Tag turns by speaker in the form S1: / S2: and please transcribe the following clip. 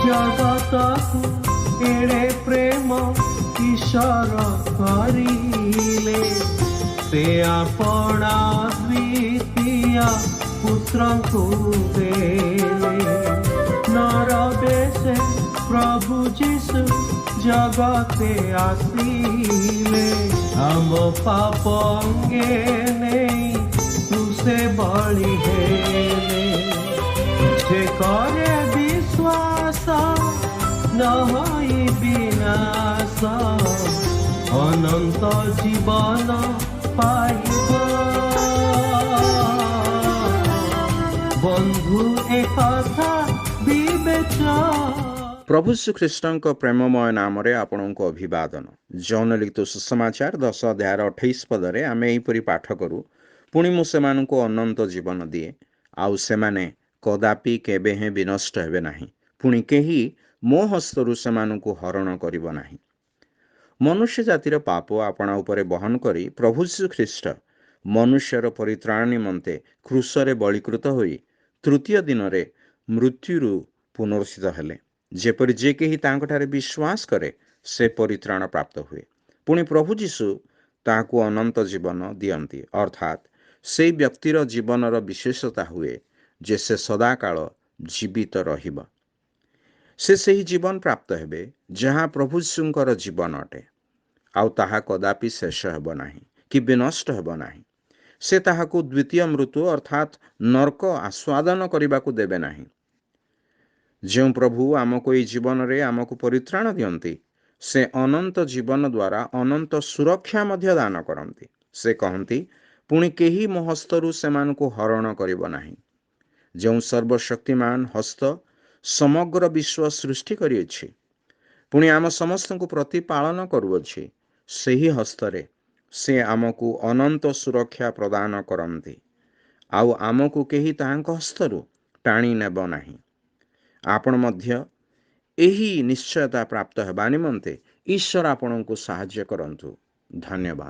S1: जगतकु एड़े प्रेम ईश्वर करिले से आपणा द्वितीय पुत्रंकु देले नर बेशे प्रभु जीशु जगते आसिले हम पाप अंगे नहीं तुसे बलि हेले जे करे विश्वास न होई विनाश अनंत जीवन पाइब बंधु एक कथा विवेचना
S2: प्रभु श्रीकृष्ण प्रेममय नाम आपण को अभिवादन। जौन लिखित सुसमाचार 10 अध्याय 28 पदरे आम यहीपरि पाठ करूँ पुणी मु सेमानंको अनंत जीवन दिए आउ सेमाने कदापि केबे हें विनष्ट हेबे नाही पुणी केही मो हस्तरु सेमानंको हरण करिबो नाही। मनुष्य जातिर पाप आपणा उपरे बहन करी प्रभु श्रीख्रीष्ट मनुष्यर परित्राण निमंते क्रूसरे बलिकृत होई तृतीय दिन रे मृत्युरु पुनर्सित हेले जेपरि जे केही तांकठारे विश्वास करे से परित्राण प्राप्त हुए पुणी प्रभु जीशु ताकू अनंत जीवन दियंती अर्थात से व्यक्तिर जीवनर विशेषता हुए जे से सदाकाल जीवित रहिब से सही जीवन प्राप्त हेबे जहाँ प्रभु यीशुंकर जीवन अटे आउ ताहा कदापि शेष हेब नाही कि विनष्ट हेब नाही से ताहाकू द्वितीय मृत्यु अर्थात नरक आस्वादन करने देबे नाही। जो प्रभु आमको ये जीवन रे आमको परित्राण दियंती से अनंत जीवन द्वारा अनंत सुरक्षा मध्य दान करती से कहती पुणी केही मो हस्तरु सेमानकु हरण करिब नाही। जो सर्वशक्तिमान हस्त समग्र विश्व सृष्टि करिएछि पुणी आम समस्त को प्रतिपालन करुअछि सेही हस्तरे से आमको अनंत सुरक्षा प्रदान करती आउ आमको केही ताहांक हस्तरु टाणी नेब नाही। आपण मध्य एही निश्चयता प्राप्त हेबा निमंते ईश्वर आपणको साहाय्य करंतु। धन्यवाद।